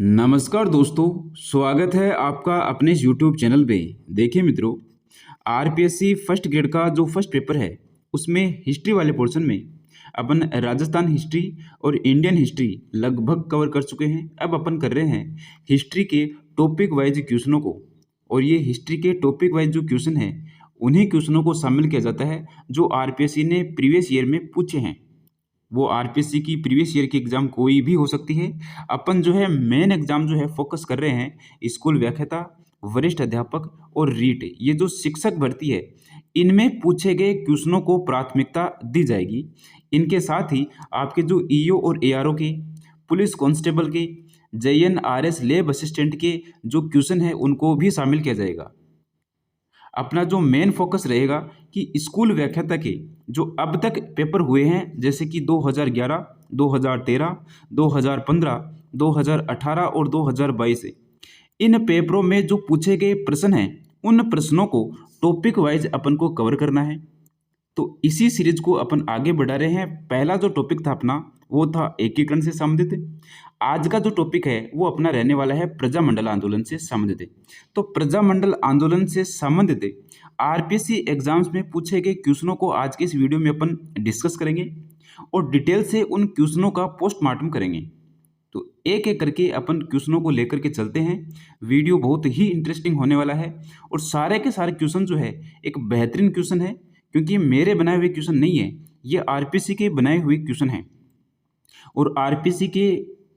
नमस्कार दोस्तों, स्वागत है आपका अपने इस यूट्यूब चैनल पे। देखिए मित्रों, आरपीएससी फर्स्ट ग्रेड का जो फर्स्ट पेपर है उसमें हिस्ट्री वाले पोर्शन में अपन राजस्थान हिस्ट्री और इंडियन हिस्ट्री लगभग कवर कर चुके हैं। अब अपन कर रहे हैं हिस्ट्री के टॉपिक वाइज क्वेश्चनों को, और ये हिस्ट्री के टॉपिक वाइज जो क्वेश्चन है उन्हीं क्वेश्चनों को शामिल किया जाता है जो आरपीएससी ने प्रीवियस ईयर में पूछे हैं। वो आरपीएससी की प्रीवियस ईयर की एग्जाम कोई भी हो सकती है। अपन जो है मेन एग्जाम जो है फोकस कर रहे हैं स्कूल व्याख्याता, वरिष्ठ अध्यापक और रीट, ये जो शिक्षक भर्ती है इनमें पूछे गए क्वेश्चनों को प्राथमिकता दी जाएगी। इनके साथ ही आपके जो ईओ और एआरओ के, पुलिस कांस्टेबल के, जेएनआरएस लैब असिस्टेंट के जो क्वेश्चन है उनको भी शामिल किया जाएगा। अपना जो मेन फोकस रहेगा कि स्कूल व्याख्याता के जो अब तक पेपर हुए हैं, जैसे कि 2011, 2013, 2015, 2018 और 2022, इन पेपरों में जो पूछे गए प्रश्न हैं उन प्रश्नों को टॉपिक वाइज अपन को कवर करना है। तो इसी सीरीज को अपन आगे बढ़ा रहे हैं। पहला जो टॉपिक था अपना वो था एकीकरण से संबंधित। आज का जो टॉपिक है वो अपना रहने वाला है प्रजामंडल आंदोलन से संबंधित। तो प्रजामंडल आंदोलन से संबंधित आरपीएससी एग्जाम्स में पूछे गए क्वेश्चनों को आज के इस वीडियो में अपन डिस्कस करेंगे और डिटेल से उन क्वेश्चनों का पोस्टमार्टम करेंगे। तो एक एक करके अपन क्वेश्चनों को लेकर के चलते हैं। वीडियो बहुत ही इंटरेस्टिंग होने वाला है और सारे के सारे क्वेश्चन जो है एक बेहतरीन क्वेश्चन है, क्योंकि ये मेरे बनाए हुए क्वेश्चन नहीं है, ये आरपीएससी के बनाए हुए क्वेश्चन हैं और आरपीएससी के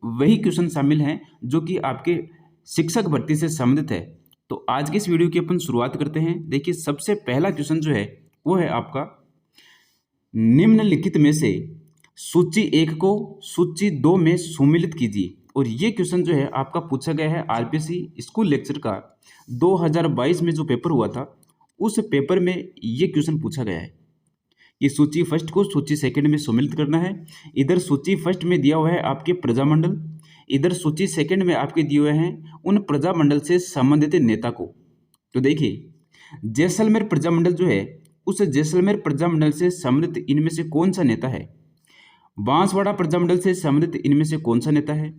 वही क्वेश्चन शामिल हैं जो कि आपके शिक्षक भर्ती से संबंधित है। तो आज के इस वीडियो की अपन शुरुआत करते हैं। देखिए, सबसे पहला क्वेश्चन जो है वो है आपका, निम्नलिखित में से सूची 1 को सूची 2 में सुमिलित कीजिए। और ये क्वेश्चन जो है आपका पूछा गया है आरपीएससी स्कूल लेक्चर का 2022 में जो पेपर हुआ था उस पेपर में ये क्वेश्चन पूछा गया है कि सूची फर्स्ट को सूची सेकंड में सम्मिलित करना है। इधर सूची फर्स्ट में दिया हुआ है आपके प्रजामंडल, इधर सूची सेकंड में आपके दिए हुए हैं उन प्रजामंडल से संबंधित नेता को। तो देखिए, जैसलमेर प्रजामंडल जो है उस जैसलमेर प्रजामंडल से संबंधित इनमें से कौन सा नेता है? बांसवाड़ा प्रजामंडल से संबंधित इनमें से कौन सा नेता है?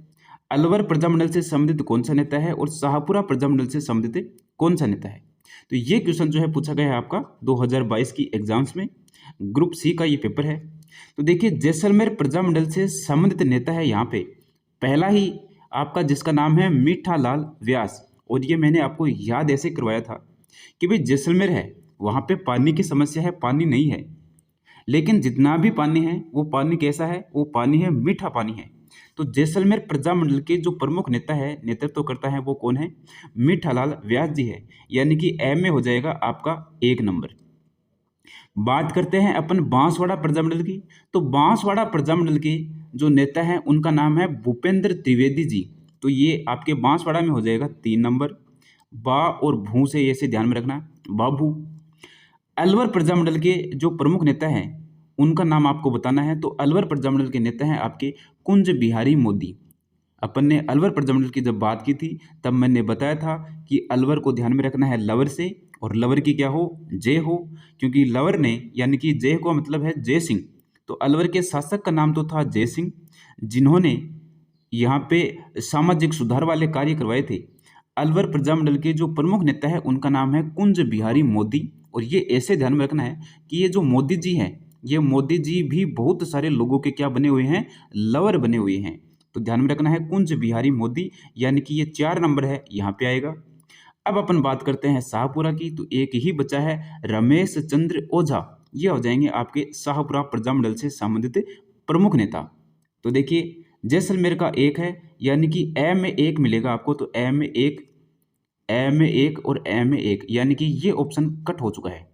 अलवर प्रजामंडल से संबंधित कौन सा नेता है? और शाहपुरा प्रजामंडल से संबंधित कौन सा नेता है? तो ये क्वेश्चन जो है पूछा गया है आपका 2022 की एग्जाम्स में, ग्रुप सी का ये पेपर है। तो देखिए, जैसलमेर प्रजामंडल से संबंधित नेता है यहाँ पे पहला ही आपका, जिसका नाम है मीठालाल व्यास। और ये मैंने आपको याद ऐसे करवाया था कि भाई जैसलमेर है, वहाँ पे पानी की समस्या है, पानी नहीं है, लेकिन जितना भी पानी है वो पानी कैसा है? वो पानी है, मीठा पानी है। तो जैसलमेर प्रजामंडल के जो प्रमुख नेता है, नेतृत्व करता है, वो कौन है? मीठालाल व्यास जी है, यानी कि एम में हो जाएगा आपका 1 नंबर। बात करते हैं अपन बांसवाड़ा प्रजामंडल की। तो बांसवाड़ा प्रजामंडल के जो नेता हैं उनका नाम है भूपेंद्र त्रिवेदी जी। तो ये आपके बांसवाड़ा में हो जाएगा 3 नंबर। बा और भू से ऐसे ध्यान में रखना, बाबू। अलवर प्रजामंडल के जो प्रमुख नेता हैं उनका नाम आपको बताना है। तो अलवर प्रजामंडल के नेता हैं आपके कुंज बिहारी मोदी। अपन ने अलवर प्रजामंडल की जब बात की थी तब मैंने बताया था कि अलवर को ध्यान में रखना है लवर से, और लवर की क्या हो? जय हो, क्योंकि लवर ने यानी कि जय का मतलब है जय सिंह। तो अलवर के शासक का नाम तो था जय सिंह, जिन्होंने यहाँ पे सामाजिक सुधार वाले कार्य करवाए थे। अलवर प्रजामंडल के जो प्रमुख नेता है उनका नाम है कुंज बिहारी मोदी। और ये ऐसे ध्यान में रखना है कि ये जो मोदी जी हैं, ये मोदी जी भी बहुत सारे लोगों के क्या बने हुए हैं? लवर बने हुए हैं। तो ध्यान में रखना है कुंज बिहारी मोदी, यानी कि ये 4 नंबर है, यहाँ पे आएगा। अब अपन बात करते हैं शाहपुरा की। तो एक ही बचा है, रमेश चंद्र ओझा। ये हो जाएंगे आपके शाहपुरा प्रजामंडल से संबंधित प्रमुख नेता। तो देखिए, जैसलमेर का 1 है, यानी कि ए में 1 मिलेगा आपको। तो ए में 1, ए में 1 और ए में 1, यानी कि ये ऑप्शन कट हो चुका है।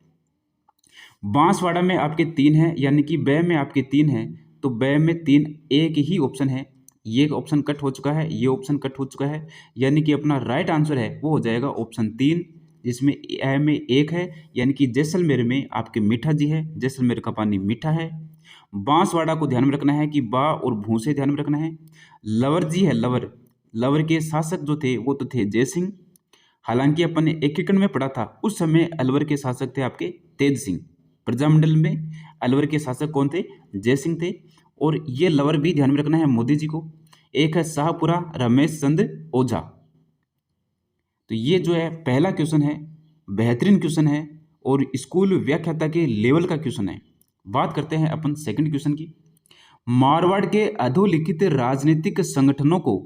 बांसवाड़ा में आपके 3 है, यानी कि बे में आपके 3 है। तो बे में 3, एक ही ऑप्शन है, ये ऑप्शन कट हो चुका है, ये ऑप्शन कट हो चुका है, यानी कि अपना राइट आंसर है वो हो जाएगा ऑप्शन 3, जिसमें ए में 1 है, यानी कि जैसलमेर में आपके मीठा जी है, जैसलमेर का पानी मीठा है। बांसवाड़ा को ध्यान में रखना है कि बा और भू से ध्यान में रखना है। लवर जी है, लवर, लवर के शासक जो थे वो तो थे जय सिंह। हालांकि अपन ने एकीकरण में पढ़ा था उस समय अलवर के शासक थे आपके तेज सिंह। प्रजामंडल में अलवर के शासक कौन थे? जय सिंह थे। और ये लवर भी ध्यान में रखना है मोदी जी को। एक है शाहपुरा रमेश चंद्र ओझा। तो ये जो है पहला क्वेश्चन है, बेहतरीन क्वेश्चन है और स्कूल व्याख्याता के लेवल का क्वेश्चन है। बात करते हैं अपन सेकंड क्वेश्चन की। मारवाड़ के अधोलिखित राजनीतिक संगठनों को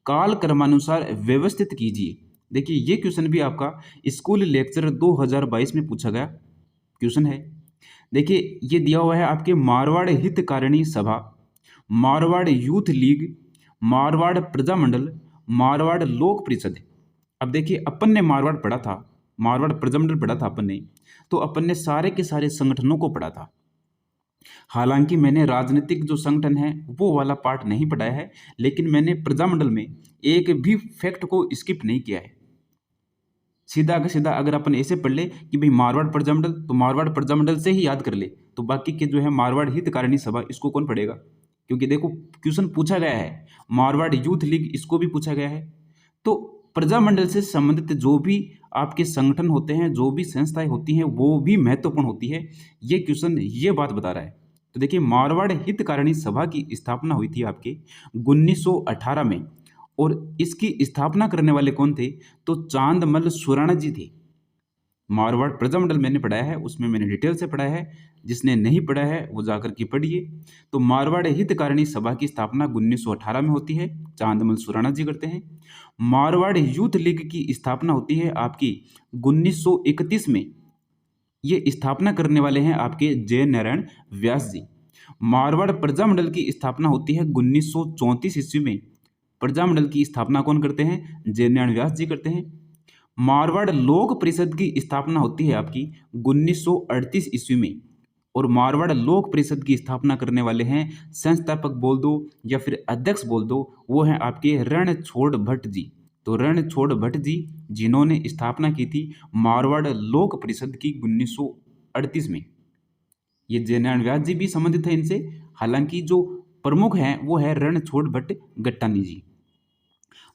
काल क्रमानुसार व्यवस्थित कीजिए। देखिए ये क्वेश्चन भी आपका स्कूल लेक्चर 2022 में पूछा गया क्वेश्चन है। देखिए ये दिया हुआ है आपके मारवाड़ हितकारिणी सभा, मारवाड़ यूथ लीग, मारवाड़ प्रजामंडल, मारवाड़ लोक परिषद। अब देखिए अपन ने मारवाड़ पढ़ा था, मारवाड़ प्रजामंडल पढ़ा था अपन ने, तो अपन ने सारे के सारे संगठनों को पढ़ा था। हालांकि मैंने राजनीतिक जो संगठन है वो वाला पार्ट नहीं पढ़ाया है, लेकिन मैंने प्रजामंडल में एक भी फैक्ट को स्किप नहीं किया है। सीधा का सीधा अगर अपन ऐसे पढ़ ले कि भाई मारवाड़ प्रजामंडल, तो मारवाड़ प्रजामंडल से ही याद कर ले, तो बाकी के जो है मारवाड़ हितकारिणी सभा इसको कौन पढ़ेगा? क्योंकि देखो क्वेश्चन पूछा गया है, मारवाड़ यूथ लीग इसको भी पूछा गया है। तो प्रजामंडल से संबंधित जो भी आपके संगठन होते हैं, जो भी संस्थाएं होती हैं, वो भी महत्वपूर्ण होती है। ये क्वेश्चन ये बात बता रहा है। तो देखिए मारवाड़ हितकारिणी सभा की स्थापना हुई थी आपके 1918 में, और इसकी स्थापना करने वाले कौन थे? तो चांदमल सुराणा जी थे। मारवाड़ प्रजामंडल मैंने पढ़ाया है, उसमें मैंने डिटेल से पढ़ाया है, जिसने नहीं पढ़ा है वो जाकर के पढ़िए। तो मारवाड़ हितकारिणी सभा की स्थापना 1918 में होती है, चांदमल सुराणा जी करते हैं। मारवाड़ यूथ लीग की स्थापना होती है आपकी 1931 में, ये स्थापना करने वाले हैं आपके जय नारायण व्यास जी। मारवाड़ प्रजामंडल की स्थापना होती है 1934 ईस्वी में, प्रजामंडल की स्थापना कौन करते हैं? जय नारायण व्यास जी करते हैं। मारवाड़ लोक परिषद की स्थापना होती है आपकी 1938 ईस्वी में, और मारवाड़ लोक परिषद की स्थापना करने वाले हैं, संस्थापक बोल दो या फिर अध्यक्ष बोल दो, वो हैं आपके रणछोड़ भट्ट जी। तो रणछोड़ भट्ट जी जिन्होंने स्थापना की थी मारवाड़ लोक परिषद की 1938 में। ये जय नारायण व्यास जी भी संबंधित है इनसे, हालांकि जो प्रमुख हैं वो है रणछोड़ भट्ट गट्टानी जी।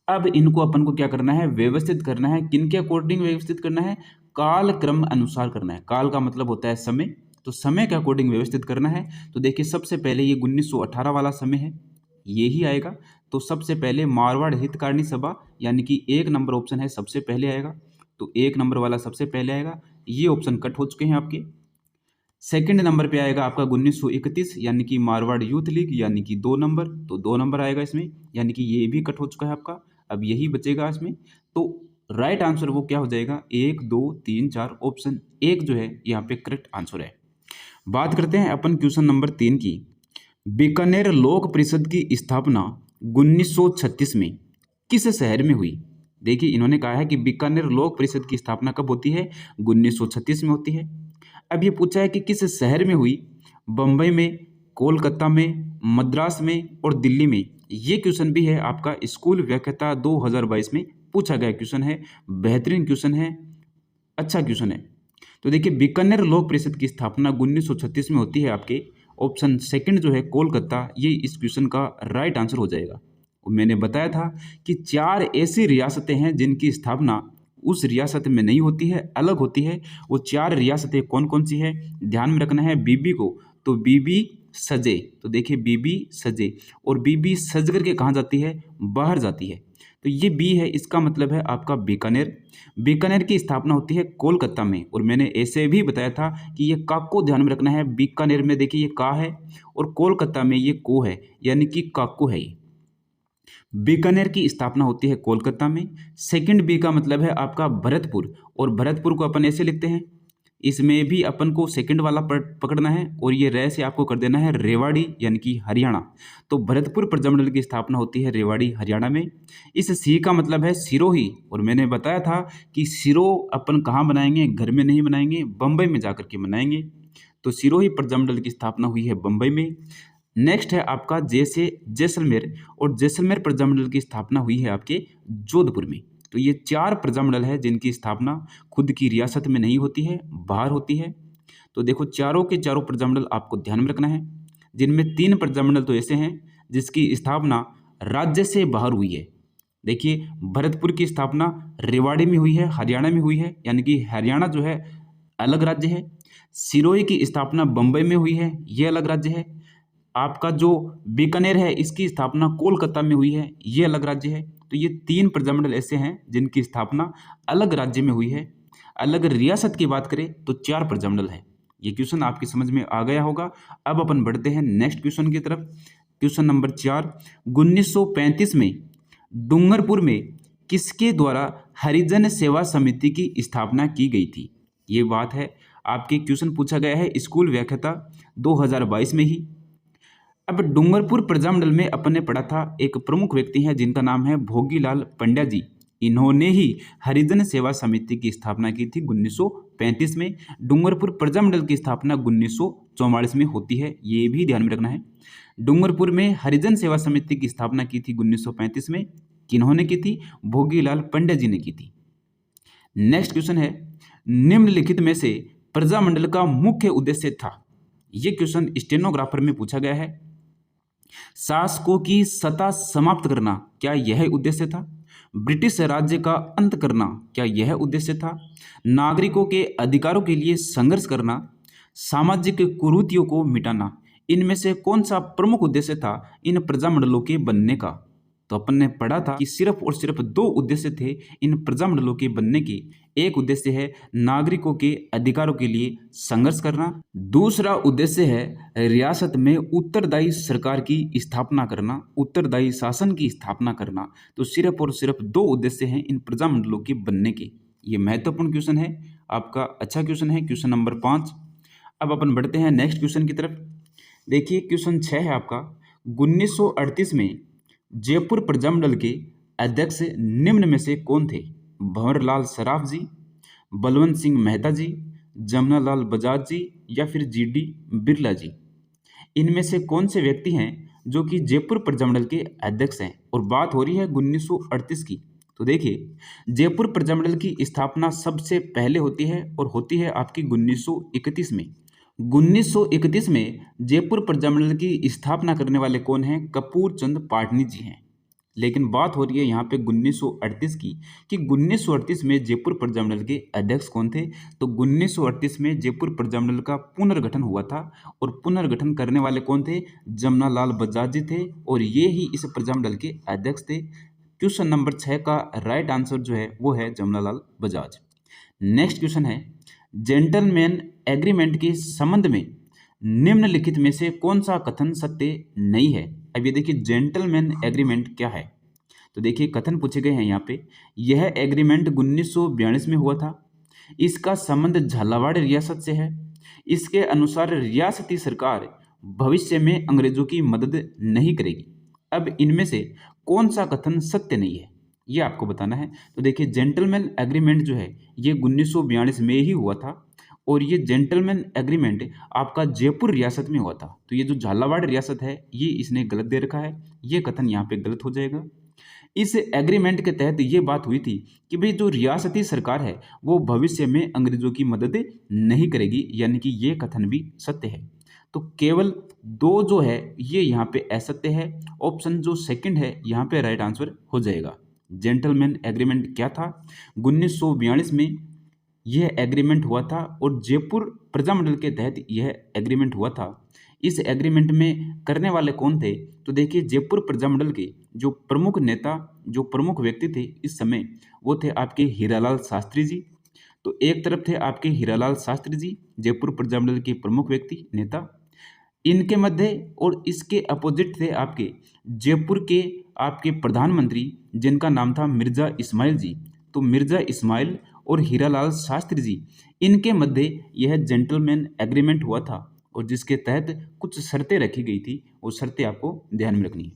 अब इनको अपन को क्या करना है? व्यवस्थित करना है। किनके अकॉर्डिंग व्यवस्थित करना है? काल क्रम अनुसार करना है। काल का मतलब होता है समय, तो समय के अकॉर्डिंग व्यवस्थित करना है। तो देखिए सबसे पहले ये 1918 वाला समय है, ये ही आएगा। तो सबसे पहले मारवाड़ हितकारिणी सभा, यानी कि 1 नंबर ऑप्शन है सबसे पहले आएगा, तो 1 नंबर वाला सबसे पहले आएगा। ये ऑप्शन कट हो चुके हैं आपके। सेकंड नंबर पे आएगा आपका 1931, यानी कि मारवाड़ यूथ लीग, यानी कि 2 नंबर, तो 2 नंबर आएगा इसमें, यानी कि ये भी कट हो चुका है आपका। अब यही बचेगा इसमें, तो राइट आंसर वो क्या हो जाएगा? 1 2 3 4, ऑप्शन 1 जो है यहाँ पे करेक्ट आंसर है। बात करते हैं अपन क्वेश्चन नंबर 3 की। बीकानेर लोक परिषद की स्थापना 1936 में किस शहर में हुई? देखिए इन्होंने कहा है कि बीकानेर लोक परिषद की स्थापना कब होती है? 1936 में होती है। अब ये पूछा है कि किस शहर में हुई? बम्बई में, कोलकाता में, मद्रास में और दिल्ली में। ये क्वेश्चन भी है आपका स्कूल व्याख्याता 2022 में पूछा गया क्वेश्चन है, बेहतरीन क्वेश्चन है, अच्छा क्वेश्चन है। तो देखिए बीकानेर लोक परिषद की स्थापना 1936 में होती है आपके, ऑप्शन सेकंड जो है कोलकाता, ये इस क्वेश्चन का राइट आंसर हो जाएगा। और मैंने बताया था कि 4 ऐसी रियासतें हैं जिनकी स्थापना उस रियासत में नहीं होती है, अलग होती है। वो 4 रियासतें कौन कौन सी है? ध्यान में रखना है बीबी को, तो बीबी सजे, तो देखिए बीबी सजे, और बीबी सज करके कहाँ जाती है? बाहर जाती है। तो ये बी है, इसका मतलब है आपका बीकानेर। बीकानेर की स्थापना होती है कोलकाता में, और मैंने ऐसे भी बताया था कि ये का को ध्यान में रखना है। बीकानेर में देखिए ये का है, और कोलकाता में ये को है, यानी कि काको है। बीकानेर की स्थापना होती है कोलकाता में। सेकंड बी का मतलब है आपका भरतपुर, और भरतपुर को अपन ऐसे लिखते हैं, इसमें भी अपन को सेकंड वाला पकड़ना है, और ये रे से आपको कर देना है रेवाड़ी, यानी कि हरियाणा। तो भरतपुर प्रजामंडल की स्थापना होती है रेवाड़ी हरियाणा में। इस सी का मतलब है सिरोही, और मैंने बताया था कि सिरो अपन कहाँ बनाएंगे? घर में नहीं बनाएंगे, बम्बई में जाकर के बनाएंगे। तो सिरोही प्रजामंडल की स्थापना हुई है बम्बई में। नेक्स्ट है आपका जैसलमेर, और जैसलमेर प्रजामंडल की स्थापना हुई है आपके जोधपुर में। तो ये 4 प्रजामंडल है जिनकी स्थापना खुद की रियासत में नहीं होती है, बाहर होती है। तो देखो चारों के चारों प्रजामंडल आपको ध्यान में रखना है, जिनमें 3 प्रजामंडल तो ऐसे हैं जिसकी स्थापना राज्य से बाहर हुई है। देखिए भरतपुर की स्थापना रेवाड़ी में हुई है, हरियाणा में हुई है, यानी कि हरियाणा जो है अलग राज्य है। सिरोही की स्थापना बम्बई में हुई है, ये अलग राज्य है। आपका जो बीकानेर है इसकी स्थापना कोलकाता में हुई है, ये अलग राज्य है। तो ये 3 प्रजामंडल ऐसे हैं जिनकी स्थापना अलग राज्य में हुई है। अलग रियासत की बात करें तो 4 प्रजामंडल है। ये क्वेश्चन आपकी समझ में आ गया होगा। अब अपन बढ़ते हैं नेक्स्ट क्वेश्चन की तरफ। क्वेश्चन नंबर 4, 1935 में डूंगरपुर में किसके द्वारा हरिजन सेवा समिति की स्थापना की गई थी? ये बात है, आपके क्वेश्चन पूछा गया है स्कूल व्याख्याता 2022 में ही। अब डूंगरपुर प्रजामंडल में अपन ने पढ़ा था एक प्रमुख व्यक्ति हैं जिनका नाम है भोगीलाल पंड्या जी। इन्होंने ही हरिजन सेवा समिति की स्थापना की थी 1935 में। डूंगरपुर प्रजामंडल की स्थापना 1944 में होती है, ये भी ध्यान में रखना है। डूंगरपुर में हरिजन सेवा समिति की स्थापना की थी 1935 में। किन्होंने की थी? भोगीलाल पंड्या जी ने की थी। नेक्स्ट क्वेश्चन है, निम्नलिखित में से प्रजामंडल का मुख्य उद्देश्य था। ये क्वेश्चन स्टेनोग्राफर में पूछा गया है। शासकों की सत्ता समाप्त करना, क्या यह उद्देश्य था? ब्रिटिश राज्य का अंत करना, क्या यह उद्देश्य था? नागरिकों के अधिकारों के लिए संघर्ष करना, सामाजिक कुरीतियों को मिटाना, इनमें से कौन सा प्रमुख उद्देश्य था इन प्रजामंडलों के बनने का? तो अपन ने पढ़ा था कि सिर्फ और सिर्फ 2 उद्देश्य थे इन प्रजामंडलों के बनने के। एक उद्देश्य है नागरिकों के अधिकारों के लिए संघर्ष करना, दूसरा उद्देश्य है रियासत में उत्तरदायी सरकार की स्थापना करना, उत्तरदायी शासन की स्थापना करना। तो सिर्फ और सिर्फ 2 उद्देश्य हैं इन प्रजामंडलों के बनने के। ये महत्वपूर्ण क्वेश्चन है आपका, अच्छा क्वेश्चन है, क्वेश्चन नंबर 5। अब अपन बढ़ते हैं नेक्स्ट क्वेश्चन की तरफ। देखिए क्वेश्चन 6 है आपका, 1938 में जयपुर प्रजामंडल के अध्यक्ष निम्न में से कौन थे? भंवरलाल सराफ जी, बलवंत सिंह मेहता जी, जमनालाल बजाज जी, या फिर जीडी बिरला जी। इनमें से कौन से व्यक्ति हैं जो कि जयपुर प्रजामंडल के अध्यक्ष हैं? और बात हो रही है 1938 की। तो देखिए, जयपुर प्रजामंडल की स्थापना सबसे पहले होती है और होती है आपकी 1931 में। 1931 में जयपुर प्रजामंडल की स्थापना करने वाले कौन हैं? कपूर चंद पाटनी जी हैं। लेकिन बात हो रही है यहाँ पे 1938 की, कि 1938 में जयपुर प्रजामंडल के अध्यक्ष कौन थे? तो 1938 में जयपुर प्रजामंडल का पुनर्गठन हुआ था और पुनर्गठन करने वाले कौन थे? जमनालाल बजाज जी थे और ये ही इस प्रजामंडल के अध्यक्ष थे। क्वेश्चन नंबर 6 का राइट आंसर जो है वो है जमनालाल बजाज। नेक्स्ट क्वेश्चन है, जेंटलमैन एग्रीमेंट के संबंध में निम्नलिखित में से कौन सा कथन सत्य नहीं है? अब ये देखिए जेंटलमैन एग्रीमेंट क्या है। तो देखिए कथन पूछे गए हैं यहाँ पे। यह एग्रीमेंट 1942 में हुआ था। इसका संबंध झालावाड़ रियासत से है। इसके अनुसार रियासती सरकार भविष्य में अंग्रेजों की मदद नहीं करेगी। अब इनमें से कौन सा कथन सत्य नहीं है, ये आपको बताना है। तो देखिए जेंटलमैन एग्रीमेंट जो है ये 1942 में ही हुआ था और ये जेंटलमैन एग्रीमेंट आपका जयपुर रियासत में हुआ था। तो ये जो झालावाड़ रियासत है ये इसने गलत दे रखा है, ये कथन यहाँ पे गलत हो जाएगा। इस एग्रीमेंट के तहत ये बात हुई थी कि भाई जो रियासती सरकार है वो भविष्य में अंग्रेजों की मदद नहीं करेगी, यानी कि ये कथन भी सत्य है। तो केवल 2 जो है ये यहाँ पे असत्य है। ऑप्शन जो सेकंड है यहाँ पे राइट आंसर हो जाएगा। जेंटलमैन एग्रीमेंट क्या था? 1942 में यह एग्रीमेंट हुआ था और जयपुर प्रजामंडल के तहत यह एग्रीमेंट हुआ था। इस एग्रीमेंट में करने वाले कौन थे? तो देखिए जयपुर प्रजामंडल के जो प्रमुख नेता, जो प्रमुख व्यक्ति थे इस समय, वो थे आपके हीरालाल शास्त्री जी। तो एक तरफ थे आपके हीरालाल शास्त्री जी, जयपुर प्रजामंडल के प्रमुख व्यक्ति नेता। इनके मध्य और इसके अपोजिट थे आपके जयपुर के आपके प्रधानमंत्री जिनका नाम था मिर्जा इस्माइल जी। तो मिर्जा इस्माइल और हीरालाल शास्त्री जी, इनके मध्य यह जेंटलमैन एग्रीमेंट हुआ था और जिसके तहत कुछ शर्तें रखी गई थी, वो शर्तें आपको ध्यान में रखनी है।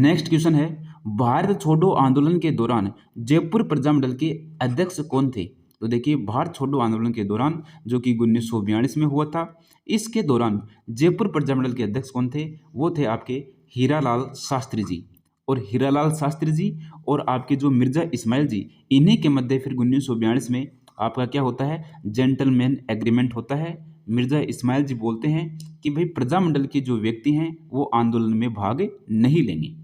नेक्स्ट क्वेश्चन है, भारत छोड़ो आंदोलन के दौरान जयपुर प्रजामंडल के अध्यक्ष कौन थे? तो देखिए भारत छोड़ो आंदोलन के दौरान जो कि 1942 में हुआ था, इसके दौरान जयपुर प्रजामंडल के अध्यक्ष कौन थे? वो थे आपके हीरालाल शास्त्री जी। और हीरालाल शास्त्री जी और आपके जो मिर्जा इस्माइल जी, इन्हीं के मध्य फिर 1942 में आपका क्या होता है? जेंटलमैन एग्रीमेंट होता है। मिर्जा इस्माइल जी बोलते हैं कि भाई प्रजामंडल के जो व्यक्ति हैं वो आंदोलन में भाग नहीं लेंगे।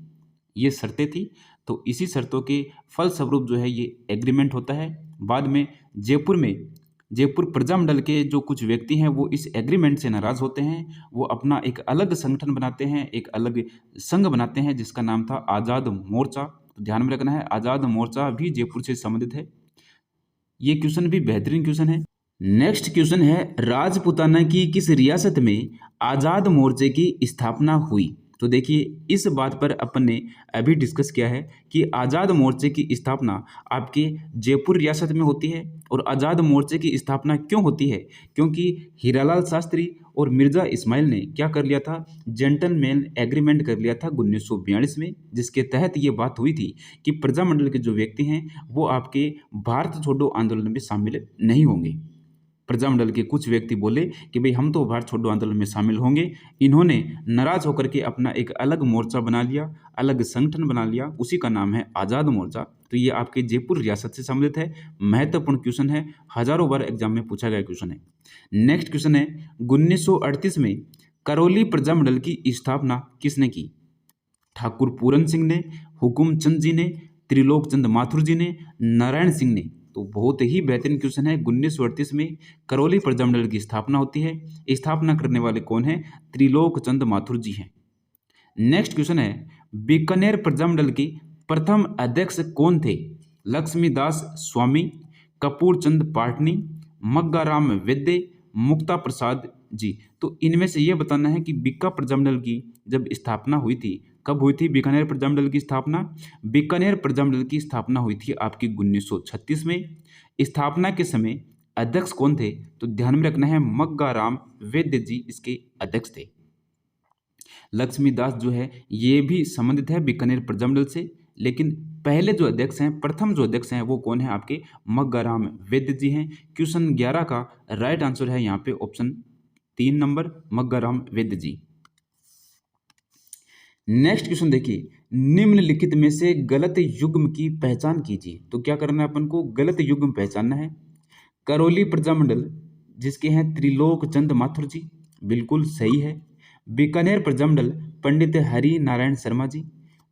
ये शर्तें थी, तो इसी शर्तों के फलस्वरूप जो है ये एग्रीमेंट होता है। बाद में जयपुर में जयपुर प्रजामंडल के जो कुछ व्यक्ति हैं वो इस एग्रीमेंट से नाराज होते हैं। वो अपना एक अलग संगठन बनाते हैं, एक अलग संघ बनाते हैं जिसका नाम था आज़ाद मोर्चा। तो ध्यान में रखना है, आज़ाद मोर्चा भी जयपुर से संबंधित है। ये क्वेश्चन भी बेहतरीन क्वेश्चन है। नेक्स्ट क्वेश्चन है, राजपूताना की किस रियासत में आज़ाद मोर्चे की स्थापना हुई? तो देखिए, इस बात पर अपन ने अभी डिस्कस किया है कि आज़ाद मोर्चे की स्थापना आपके जयपुर रियासत में होती है। और आज़ाद मोर्चे की स्थापना क्यों होती है? क्योंकि हीरालाल शास्त्री और मिर्ज़ा इस्माइल ने क्या कर लिया था, जेंटलमैन एग्रीमेंट कर लिया था 1942 में, जिसके तहत ये बात हुई थी कि प्रजामंडल के जो व्यक्ति हैं वो आपके भारत छोड़ो आंदोलन में शामिल नहीं होंगे। प्रजामंडल के कुछ व्यक्ति बोले कि भाई हम तो भारत छोड़ो आंदोलन में शामिल होंगे। इन्होंने नाराज होकर के अपना एक अलग मोर्चा बना लिया, अलग संगठन बना लिया, उसी का नाम है आज़ाद मोर्चा। तो ये आपके जयपुर रियासत से संबंधित है। महत्वपूर्ण क्वेश्चन है, हजारों बार एग्जाम में पूछा गया क्वेश्चन है। नेक्स्ट क्वेश्चन है, 1938 में करौली प्रजामंडल की स्थापना किसने की? ठाकुर पूरन सिंह ने, हुकुम चंद जी ने, त्रिलोक चंद माथुर जी ने, नारायण सिंह ने? तो बहुत ही बेहतरीन क्वेश्चन है। 1938 में करौली प्रजामंडल की स्थापना होती है। स्थापना करने वाले कौन है? त्रिलोक चंद माथुर जी हैं। नेक्स्ट क्वेश्चन है, बीकानेर प्रजामंडल के प्रथम अध्यक्ष कौन थे? लक्ष्मीदास स्वामी, कपूर चंद पाटनी, मग्गाराम वैद्य, मुक्ता प्रसाद जी? तो इनमें से यह बताना है कि बीका प्रजामंडल की जब स्थापना हुई थी, कब हुई थी बीकानेर प्रजामंडल की स्थापना? बीकानेर प्रजामंडल की स्थापना हुई थी आपकी 1936 में। स्थापना के समय अध्यक्ष कौन थे? तो ध्यान में रखना है, मग्गाराम वैद्य जी इसके अध्यक्ष थे। लक्ष्मीदास जो है ये भी संबंधित है बीकानेर प्रजामंडल से, लेकिन पहले जो अध्यक्ष हैं, प्रथम जो अध्यक्ष हैं वो कौन है? आपके मग्गाराम वैद्य जी हैं। क्वेश्चन 11 का राइट आंसर है यहाँ पे ऑप्शन 3 नंबर, मग्गाराम वैद्य जी। नेक्स्ट क्वेश्चन देखिए, निम्नलिखित में से गलत युग्म की पहचान कीजिए। तो क्या करना है अपन को? गलत युग्म पहचानना है। करौली प्रजामंडल जिसके हैं त्रिलोक चंद माथुर जी, बिल्कुल सही है। बीकानेर प्रजामंडल पंडित हरि नारायण शर्मा जी।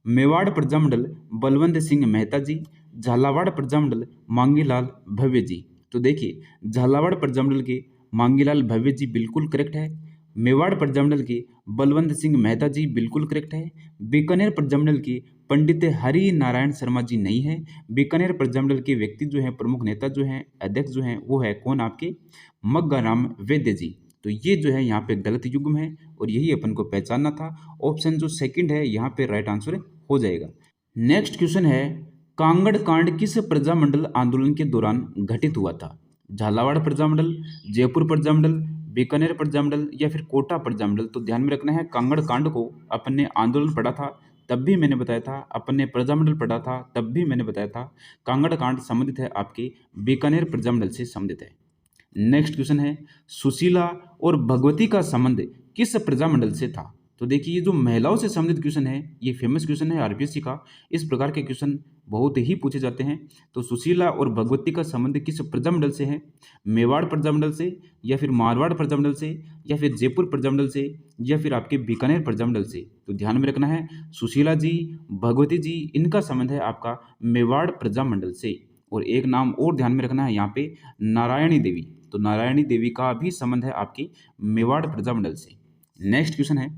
मेवाड़ प्रजामंडल बलवंत सिंह मेहता जी। झालावाड़ प्रजामंडल मांगीलाल भव्य जी। तो देखिए, झालावाड़ प्रजामंडल के मांगीलाल भव्य जी बिल्कुल करेक्ट है। मेवाड़ प्रजामंडल के बलवंत सिंह मेहता जी बिल्कुल करेक्ट है। बीकानेर प्रजामंडल के पंडित हरि नारायण शर्मा जी नहीं है। बीकानेर प्रजामंडल के व्यक्ति जो हैं, प्रमुख नेता जो हैं, अध्यक्ष जो हैं, वो है कौन? आपके मग्गाराम वैद्य जी। तो ये जो है यहाँ पे गलत युग्म है और यही अपन को पहचानना था। ऑप्शन जो सेकंड है यहाँ पे राइट आंसर हो जाएगा। नेक्स्ट क्वेश्चन है, कांगड़ कांड किस प्रजामंडल आंदोलन के दौरान घटित हुआ था? झालावाड़ प्रजामंडल, जयपुर प्रजामंडल, बीकानेर प्रजामंडल या फिर कोटा प्रजामंडल? तो ध्यान में रखना है, कांगड़ कांड को अपन ने आंदोलन पढ़ा था तब भी मैंने बताया था, अपन ने प्रजामंडल पढ़ा था तब भी मैंने बताया था। कांगड़ कांड संबंधित है आपके बीकानेर प्रजामंडल से संबंधित है। नेक्स्ट क्वेश्चन है, सुशीला और भगवती का संबंध किस प्रजामंडल से था? तो देखिए, ये जो महिलाओं से संबंधित क्वेश्चन है ये फेमस क्वेश्चन है आरपीएससी का। इस प्रकार के क्वेश्चन बहुत ही पूछे जाते हैं। तो सुशीला और भगवती का संबंध किस प्रजामंडल से है? मेवाड़ प्रजामंडल से, या फिर मारवाड़ प्रजामंडल से, या फिर जयपुर प्रजामंडल से, या फिर आपके बीकानेर प्रजामंडल से? तो ध्यान में रखना है, सुशीला जी, भगवती जी, इनका संबंध है आपका मेवाड़ प्रजामंडल से। और एक नाम और ध्यान में रखना है यहाँ पे, नारायणी देवी। तो नारायणी देवी का भी संबंध है आपकी मेवाड़ प्रजामंडल से। नेक्स्ट क्वेश्चन है,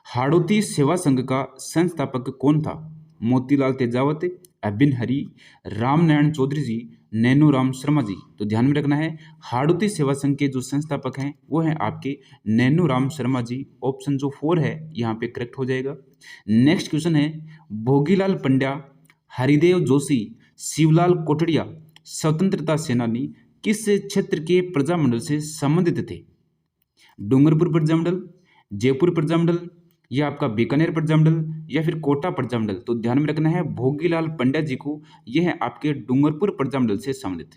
हाड़ौती सेवा संघ का संस्थापक कौन था? मोतीलाल तेजावत, अबिन हरी, रामनारायण चौधरी जी, नैनूराम शर्मा जी? तो ध्यान में रखना है, हाड़ौती सेवा संघ के जो संस्थापक हैं वो हैं आपके नैनूराम शर्मा जी। ऑप्शन जो 4 है यहाँ पे करेक्ट हो जाएगा। नेक्स्ट क्वेश्चन है, भोगीलाल पंड्या, हरिदेव जोशी, शिवलाल कोटड़िया स्वतंत्रता सेनानी किस क्षेत्र के प्रजामंडल से संबंधित थे? डूंगरपुर प्रजामंडल, जयपुर प्रजामंडल, या आपका बीकानेर प्रजामंडल, या फिर कोटा प्रजामंडल? तो ध्यान में रखना है, भोगीलाल पंड्या जी को, यह है आपके डूंगरपुर प्रजामंडल से संबंधित।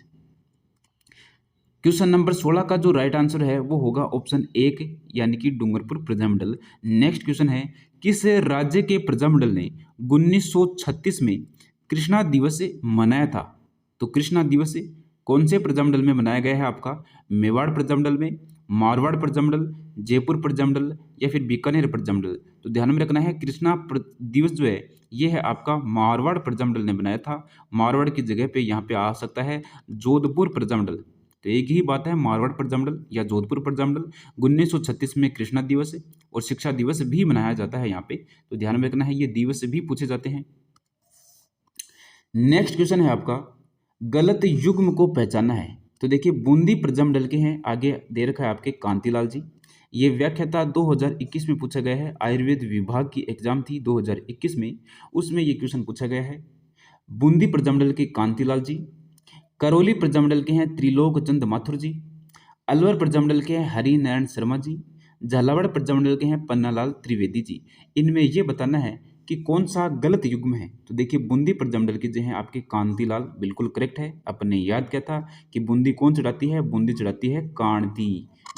क्वेश्चन नंबर 16 का जो राइट आंसर है वो होगा ऑप्शन 1 यानी कि डूंगरपुर प्रजामंडल। नेक्स्ट क्वेश्चन है, किस राज्य के प्रजामंडल ने 1936 में कृष्णा दिवस मनाया था? तो कृष्णा दिवस कौन से प्रजामंडल में मनाया गया है? आपका मेवाड़ प्रजामंडल में, मारवाड़ प्रजामंडल, जयपुर प्रजामंडल, या फिर बीकानेर प्रजामंडल? तो ध्यान में रखना है, कृष्णा दिवस जो है ये है आपका मारवाड़ प्रजामंडल ने बनाया था। मारवाड़ की जगह पे यहाँ पे आ सकता है जोधपुर प्रजामंडल। तो एक ही बात है, मारवाड़ प्रजामंडल या जोधपुर प्रजामंडल। 1936 में कृष्णा दिवस है और शिक्षा दिवस भी मनाया जाता है यहाँ पे, तो ध्यान में रखना है, ये दिवस भी पूछे जाते हैं। नेक्स्ट क्वेश्चन है आपका, गलत युग्म को पहचानना है। तो देखिए बूंदी प्रजामंडल के हैं, आगे दे रखा है आपके कांतिलाल जी। ये व्याख्याता 2021 में पूछा गया है, आयुर्वेद विभाग की एग्जाम थी 2021 में, उसमें ये क्वेश्चन पूछा गया है। बूंदी प्रजामंडल के कांतिलाल जी, करौली प्रजामंडल के हैं त्रिलोक चंद माथुर जी, अलवर प्रजामंडल के हैं हरि नारायण शर्मा जी, झालावाड़ प्रजामंडल के हैं पन्नालाल त्रिवेदी जी। इनमें यह बताना है कि कौन सा गलत युग्म है। तो देखिए बूंदी प्रजामंडल के जो हैं आपके कांतिलाल बिल्कुल करेक्ट है। अपने याद क्या था कि बूंदी कौन चढ़ाती है, बूंदी चढ़ाती है कांति।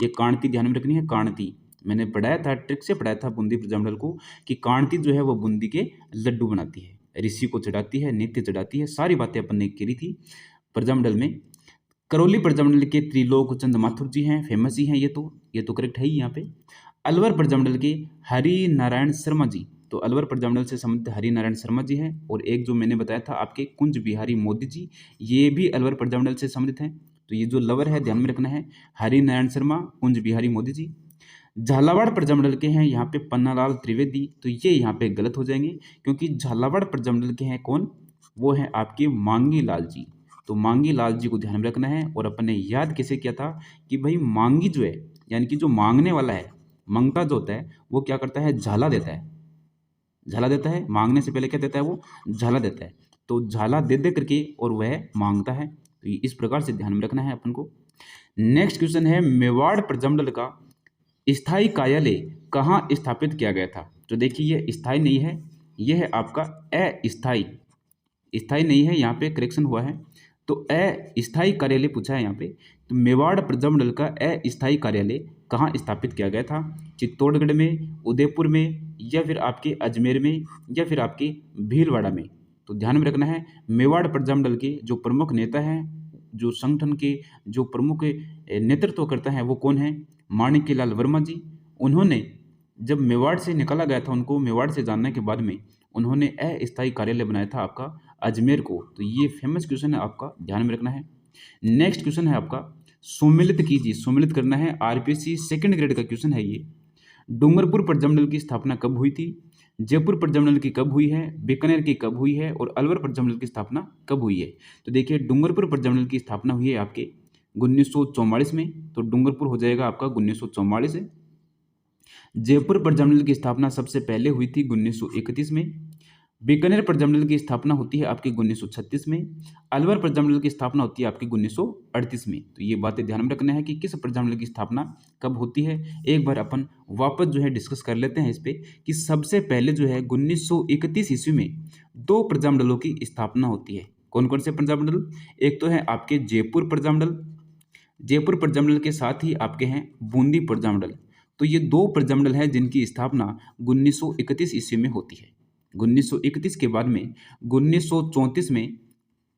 ये कांति ध्यान में रखनी है, कांति मैंने पढ़ाया था, ट्रिक से पढ़ाया था बूंदी प्रजामंडल को कि कांति जो है वो बूंदी के लड्डू बनाती है, ऋषि को चढ़ाती है, नित्य चढ़ाती है, सारी बातें अपन ने करी थी प्रजामंडल में। करौली प्रजामंडल के त्रिलोक चंद माथुर जी हैं, फेमस ही हैं ये तो करेक्ट है ही यहाँ पे। अलवर प्रजामंडल के हरि नारायण शर्मा जी, तो अलवर प्रजामंडल से संबंधित हरि नारायण शर्मा जी हैं। और एक जो मैंने बताया था आपके कुंज बिहारी मोदी जी, ये भी अलवर प्रजामंडल से संबंधित हैं। तो ये जो लवर है ध्यान में रखना है, हरि नारायण शर्मा, कुंज बिहारी मोदी जी। झालावाड़ प्रजामंडल के हैं यहाँ पे पन्नालाल त्रिवेदी, तो ये यहाँ पे गलत हो जाएंगे क्योंकि झालावाड़ प्रजामंडल के हैं कौन, वो हैं आपके मांगी लाल जी। तो मांगी लाल जी को ध्यान में रखना है। और अपन ने याद कैसे किया था कि भाई मांगी जो है यानी कि जो मांगने वाला है, मांगता जो होता है वो क्या करता है, झाला देता है, झाला देता है। मांगने से पहले क्या देता है, वो झाला देता है। तो झाला दे दे करके और वह मांगता है। तो ये इस प्रकार से ध्यान में रखना है अपन को। नेक्स्ट क्वेश्चन है, मेवाड़ प्रजामंडल का स्थायी कार्यालय कहाँ स्थापित किया गया था। तो देखिए ये स्थायी नहीं है, यह है आपका अस्थायी, स्थायी नहीं है, यहाँ पे करेक्शन हुआ है। तो अस्थायी कार्यालय पूछा है यहाँ पे। तो मेवाड़ प्रजामंडल का अस्थायी कार्यालय कहाँ स्थापित किया गया था, चित्तौड़गढ़ में, उदयपुर में, या फिर आपके अजमेर में, या फिर आपके भीलवाड़ा में। तो ध्यान में रखना है, मेवाड़ प्रजामंडल के जो प्रमुख नेता हैं, जो संगठन के जो प्रमुख नेतृत्व करता है वो कौन है, माणिक्यलाल वर्मा जी। उन्होंने जब मेवाड़ से निकाला गया था, उनको मेवाड़ से जानने के बाद में उन्होंने अस्थायी कार्यालय बनाया था आपका अजमेर को। तो ये फेमस क्वेश्चन है आपका, ध्यान में रखना है। नेक्स्ट क्वेश्चन है आपका, सुमिलित कीजिए, सुमिलित करना है, आरपीएससी सेकंड ग्रेड का क्वेश्चन है ये। डूंगरपुर प्रजामंडल की स्थापना कब हुई थी, जयपुर प्रजामंडल की कब हुई है, बीकानेर की कब हुई है, और अलवर प्रजामंडल की स्थापना कब हुई है। तो देखिए डूंगरपुर प्रजामंडल की स्थापना हुई है आपके 1944 में, तो डूंगरपुर हो जाएगा आपका 1944 है। जयपुर प्रजामंडल की स्थापना सबसे पहले हुई थी 1931 में। बीकानेर प्रजामंडल की स्थापना होती है आपकी 1936 में। अलवर प्रजामंडल की स्थापना होती है आपकी 1938 में। तो ये बातें ध्यान में रखना है कि किस प्रजामंडल की स्थापना कब होती है। एक बार अपन वापस जो है डिस्कस कर लेते हैं इस पे कि सबसे पहले जो है 1931 ईस्वी में दो प्रजामंडलों की स्थापना होती है। कौन कौन से प्रजामंडल, एक तो है आपके जयपुर प्रजामंडल, जयपुर प्रजामंडल के साथ ही आपके हैं बूंदी प्रजामंडल। तो ये दो प्रजामंडल हैं जिनकी स्थापना 1931 ईस्वी में होती है। 1931 के बाद में 1934 में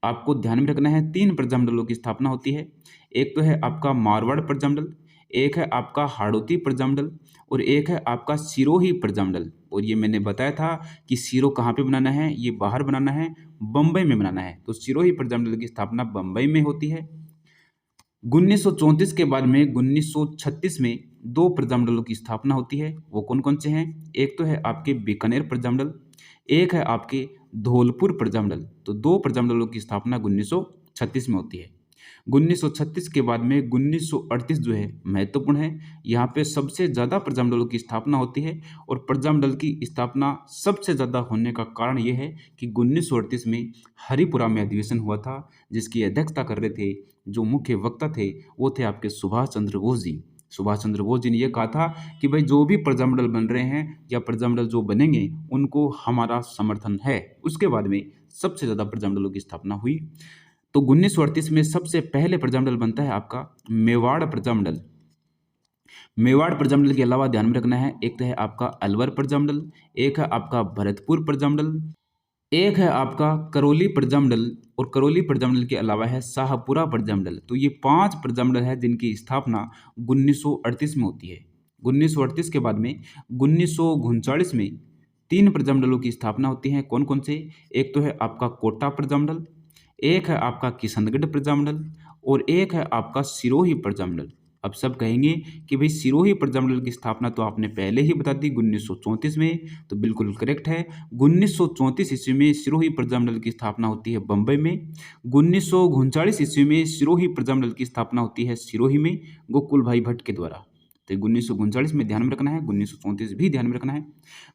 आपको ध्यान में रखना है तीन प्रजामंडलों की स्थापना होती है। एक तो है आपका मारवाड़ प्रजामंडल, एक है आपका हाड़ौती प्रजामंडल, और एक है आपका सिरोही प्रजामंडल। और ये मैंने बताया था कि सिरो कहाँ पे बनाना है, ये बाहर बनाना है, बम्बई में बनाना है। तो सिरोही प्रजामंडल की स्थापना बम्बई में होती है। 1934 के बाद में 1936 में दो प्रजामंडलों की स्थापना होती है। वो कौन कौन से हैं, एक तो है आपके बीकानेर प्रजामंडल, एक है आपके धौलपुर प्रजामंडल। तो दो प्रजामंडलों की स्थापना 1936 में होती है। 1936 के बाद में 1938 जो है महत्वपूर्ण है, यहाँ पे सबसे ज़्यादा प्रजामंडलों की स्थापना होती है। और प्रजामंडल की स्थापना सबसे ज़्यादा होने का कारण ये है कि 1938 में हरिपुरा में अधिवेशन हुआ था, जिसकी अध्यक्षता कर रहे थे, जो मुख्य वक्ता थे वो थे आपके सुभाष चंद्र बोस जी। सुभाष चंद्र बोस जी ने यह कहा था कि भाई जो भी प्रजामंडल बन रहे हैं या प्रजामंडल जो बनेंगे उनको हमारा समर्थन है। उसके बाद में सबसे ज़्यादा प्रजामंडलों की स्थापना हुई। तो 1938 में सबसे पहले प्रजामंडल बनता है आपका मेवाड़ प्रजामंडल। मेवाड़ प्रजामंडल के अलावा ध्यान में रखना है, एक तो है आपका अलवर प्रजामंडल, एक है आपका भरतपुर प्रजामंडल, एक है आपका करौली प्रजामंडल, और करौली प्रजामंडल के अलावा है शाहपुरा प्रजामंडल। तो ये पांच प्रजामंडल है जिनकी स्थापना 1938 में होती है। 1938 के बाद में 1939 में तीन प्रजामंडलों की स्थापना होती है। कौन कौन से, एक तो है आपका कोटा प्रजामंडल, एक है आपका किशनगढ़ प्रजामंडल, और एक है आपका सिरोही प्रजामंडल। अब सब कहेंगे कि भाई सिरोही प्रजामंडल की स्थापना तो आपने पहले ही बता दी 1934 में, तो बिल्कुल करेक्ट है। 1934 ईस्वी में सिरोही प्रजामंडल की स्थापना होती है बंबई में। 1939 ईस्वी में सिरोही प्रजामंडल की स्थापना होती है सिरोही में गोकुल भाई भट्ट के द्वारा। तो 1939 में ध्यान में रखना है, 1934 भी ध्यान में रखना है।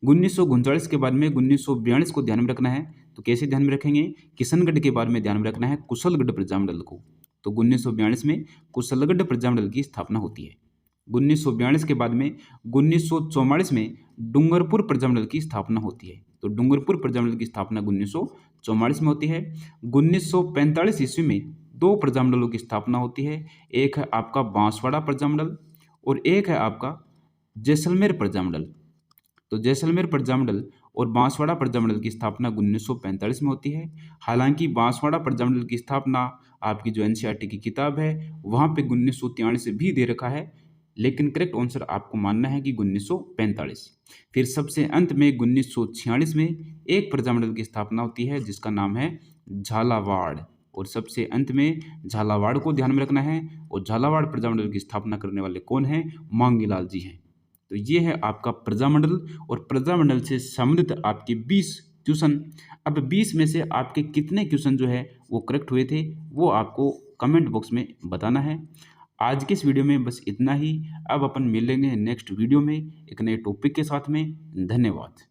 1939 के बाद में 1942 को ध्यान में रखना है। तो कैसे ध्यान में रखेंगे? किशनगढ़ के बारे में ध्यान में रखना है, कुशलगढ़ प्रजामंडल को। तो 1942 में कुशलगढ़ प्रजामंडल की स्थापना होती है। 1942 के बाद में 1944 में डूंगरपुर प्रजामंडल की स्थापना होती है। तो डूंगरपुर प्रजामंडल की स्थापना 1944 में होती है। 1945 ईस्वी में दो प्रजामंडलों की स्थापना होती है। एक है आपका बांसवाड़ा प्रजामंडल और एक है आपका जैसलमेर प्रजामंडल। तो जैसलमेर प्रजामंडल और बांसवाड़ा प्रजामंडल की स्थापना 1945 में होती है। हालांकि बांसवाड़ा प्रजामंडल की स्थापना आपकी जो एनसीईआरटी की किताब है वहाँ पे 1943 से भी दे रखा है, लेकिन करेक्ट आंसर आपको मानना है कि 1945। फिर सबसे अंत में 1946 में एक प्रजामंडल की स्थापना होती है जिसका नाम है झालावाड़। और सबसे अंत में झालावाड़ को ध्यान में रखना है। और झालावाड़ प्रजामंडल की स्थापना करने वाले कौन हैं? मांगीलाल जी हैं। तो ये है आपका प्रजामंडल और प्रजामंडल से संबंधित आपके 20 क्वेश्चन। अब 20 में से आपके कितने क्वेश्चन जो है वो करेक्ट हुए थे वो आपको कमेंट बॉक्स में बताना है। आज के इस वीडियो में बस इतना ही। अब अपन मिलेंगे नेक्स्ट वीडियो में एक नए टॉपिक के साथ में। धन्यवाद।